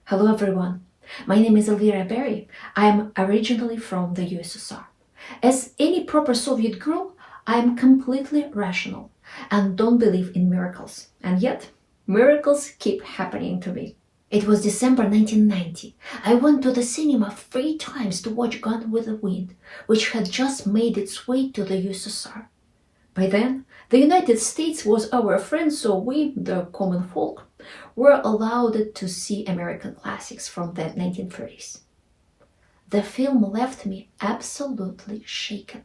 Hello everyone, my name is Elvira. I am originally from the USSR. As any proper Soviet girl, I am completely rational and don't believe in miracles. And yet, miracles keep happening to me. It was December 1990. I went to the cinema 3 times to watch Gone with the Wind, which had just made its way to the USSR. By then, the United States was our friend, so we, the common folk, were allowed to see American classics from the 1930s. The film left me absolutely shaken,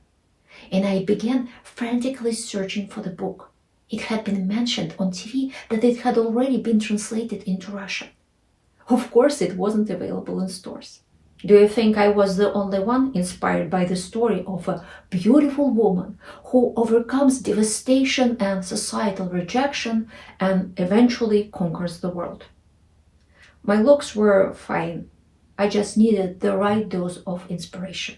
and I began frantically searching for the book. It had been mentioned on TV that it had already been translated into Russian. Of course, it wasn't available in stores. Do you think I was the only one inspired by the story of a beautiful woman who overcomes devastation and societal rejection and eventually conquers the world? My looks were fine. I just needed the right dose of inspiration.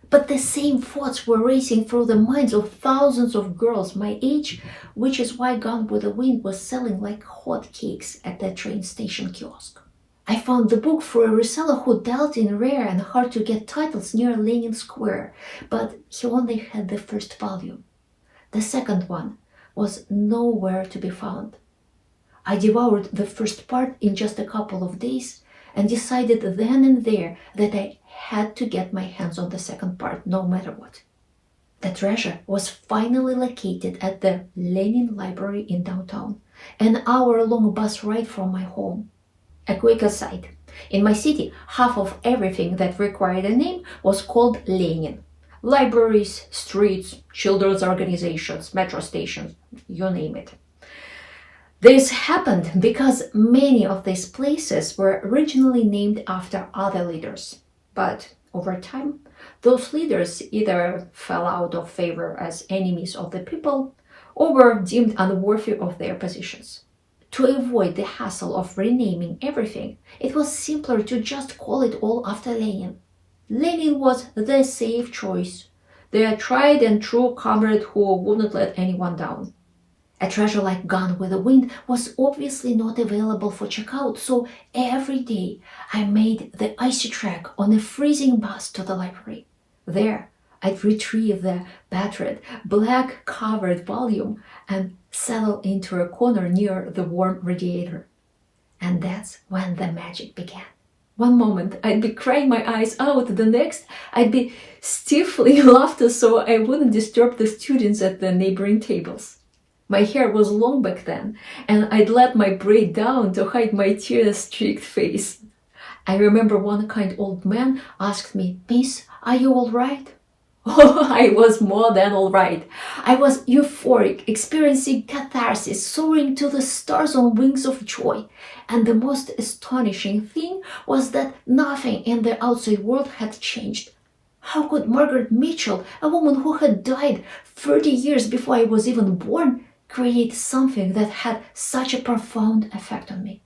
But the same thoughts were racing through the minds of thousands of girls my age, which is why Gone with the Wind was selling like hotcakes at the train station kiosk. I found the book through a reseller who dealt in rare and hard-to-get titles near Lenin Square, but he only had the first volume. The second one was nowhere to be found. I devoured the first part in just a couple of days and decided then and there that I had to get my hands on the second part no matter what. The treasure was finally located at the Lenin Library in downtown, an hour-long bus ride from my home. A quick aside, in my city, half of everything that required a name was called Lenin. Libraries, streets, children's organizations, metro stations, you name it. This happened because many of these places were originally named after other leaders. But over time, those leaders either fell out of favor as enemies of the people or were deemed unworthy of their positions. To avoid the hassle of renaming everything, it was simpler to just call it all after Lenin. Lenin was the safe choice, the tried and true comrade who wouldn't let anyone down. A treasure like Gone with the Wind was obviously not available for checkout, so every day I made the icy trek on a freezing bus to the library. There, I'd retrieve the battered, black-covered volume and settle into a corner near the warm radiator. And that's when the magic began. One moment, I'd be crying my eyes out. The next, I'd be stifling laughter so I wouldn't disturb the students at the neighboring tables. My hair was long back then, and I'd let my braid down to hide my tear-streaked face. I remember one kind old man asked me, "Miss, are you all right?" Oh, I was more than all right. I was euphoric, experiencing catharsis, soaring to the stars on wings of joy. And the most astonishing thing was that nothing in the outside world had changed. How could Margaret Mitchell, a woman who had died 30 years before I was even born, create something that had such a profound effect on me?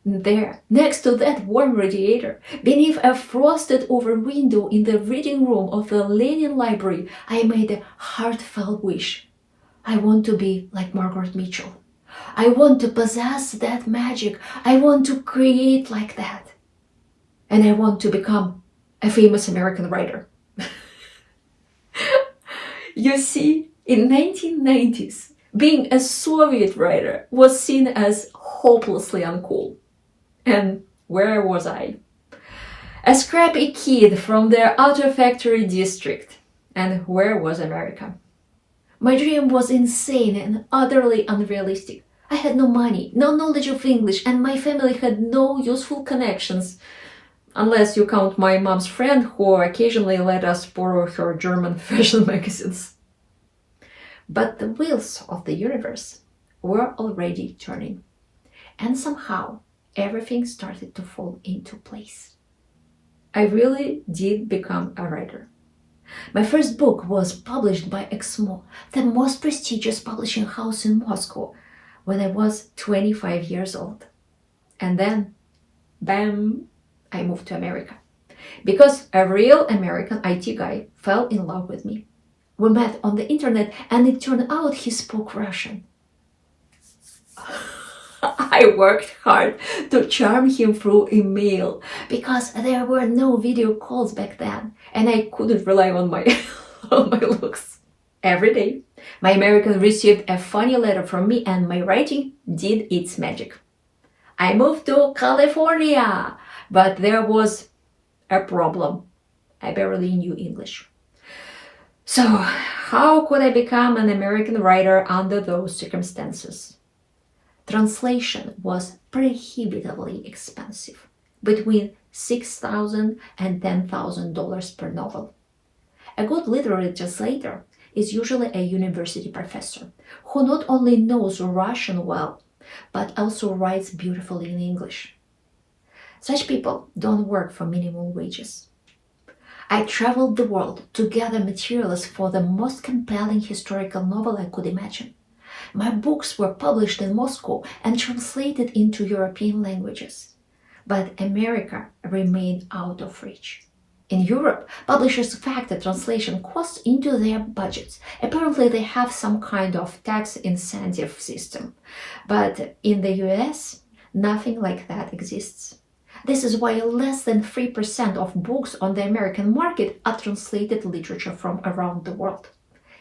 There, next to that warm radiator, beneath a frosted-over window in the reading room of the Lenin Library, I made a heartfelt wish. I want to be like Margaret Mitchell. I want to possess that magic. I want to create like that. And I want to become a famous American writer. You see, in 1990s, being a Soviet writer was seen as hopelessly uncool. And where was I? A scrappy kid from the auto factory district. And where was America? My dream was insane and utterly unrealistic. I had no money, no knowledge of English, and my family had no useful connections. Unless you count my mom's friend who occasionally let us borrow her German fashion magazines. But the wheels of the universe were already turning. And somehow, everything started to fall into place. I really did become a writer. My first book was published by Exmo, the most prestigious publishing house in Moscow, when I was 25 years old. And then, bam, I moved to America. Because a real American IT guy fell in love with me. We met on the internet and it turned out he spoke Russian. I worked hard to charm him through email because there were no video calls back then and I couldn't rely on my on my looks. Every day, my American received a funny letter from me and my writing did its magic. I moved to California, but there was a problem. I barely knew English. So, how could I become an American writer under those circumstances? Translation was prohibitively expensive, between $6,000 and $10,000 per novel. A good literary translator is usually a university professor who not only knows Russian well, but also writes beautifully in English. Such people don't work for minimum wages. I traveled the world to gather materials for the most compelling historical novel I could imagine. My books were published in Moscow and translated into European languages. But America remained out of reach. In Europe, publishers factor translation costs into their budgets. Apparently, they have some kind of tax incentive system. But in the US, nothing like that exists. This is why less than 3% of books on the American market are translated literature from around the world.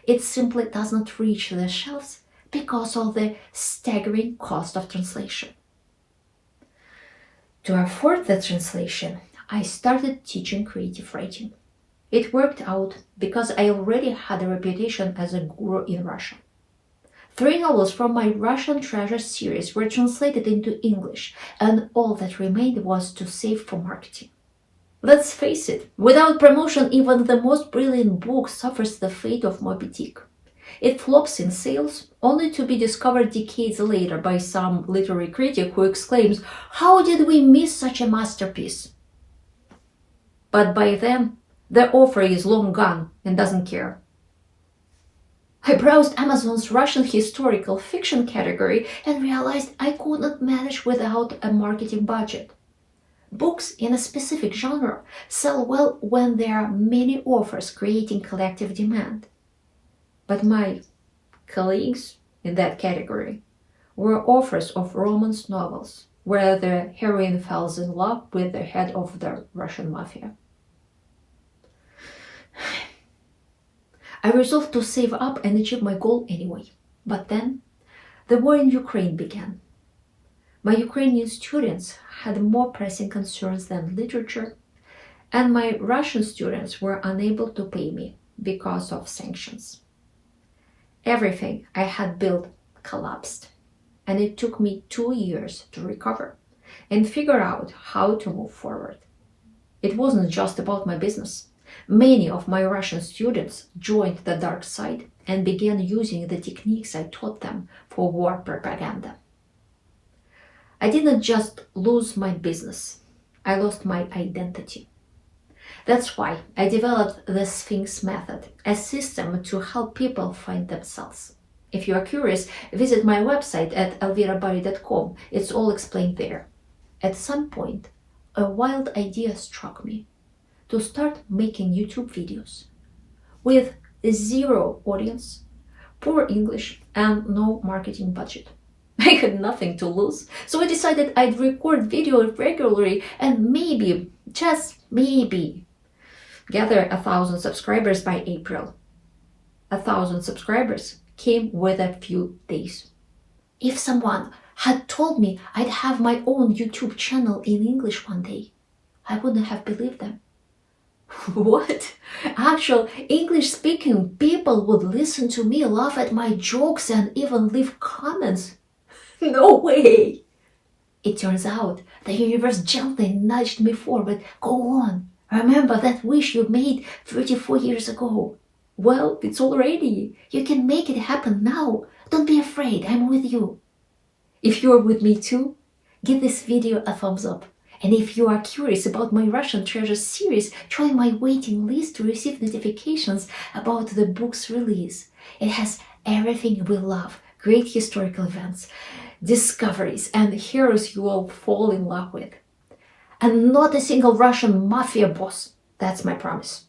It simply does not reach the shelves because of the staggering cost of translation. To afford the translation, I started teaching creative writing. It worked out because I already had a reputation as a guru in Russia. 3 novels from my Russian Treasure series were translated into English, and all that remained was to save for marketing. Let's face it, without promotion, even the most brilliant book suffers the fate of Moby Dick. It flops in sales, only to be discovered decades later by some literary critic who exclaims, "How did we miss such a masterpiece?" But by then, the author is long gone and doesn't care. I browsed Amazon's Russian historical fiction category and realized I could not manage without a marketing budget. Books in a specific genre sell well when there are many authors creating collective demand. But my colleagues in that category were authors of romance novels where the heroine falls in love with the head of the Russian mafia. I resolved to save up and achieve my goal anyway. But then, the war in Ukraine began. My Ukrainian students had more pressing concerns than literature, and my Russian students were unable to pay me because of sanctions. Everything I had built collapsed, and it took me 2 years to recover and figure out how to move forward. It wasn't just about my business. Many of my Russian students joined the dark side and began using the techniques I taught them for war propaganda. I didn't just lose my business, I lost my identity. That's why I developed the Sphinx method, a system to help people find themselves. If you are curious, visit my website at elvirabari.com. It's all explained there. At some point, a wild idea struck me to start making YouTube videos with 0 audience, poor English, and no marketing budget. I had nothing to lose, so I decided I'd record video regularly and maybe, just maybe, gather 1,000 subscribers by April. 1,000 subscribers came with a few days. If someone had told me I'd have my own YouTube channel in English one day, I wouldn't have believed them. What? Actual English-speaking people would listen to me, laugh at my jokes, and even leave comments? No way! It turns out the universe gently nudged me forward. Go on. Remember that wish you made 34 years ago. Well, it's all ready. You can make it happen now. Don't be afraid. I'm with you. If you're with me too, give this video a thumbs up. And if you are curious about my Russian Treasure series, join my waiting list to receive notifications about the book's release. It has everything we love, great historical events, discoveries, and heroes you will fall in love with. And not a single Russian mafia boss. That's my promise.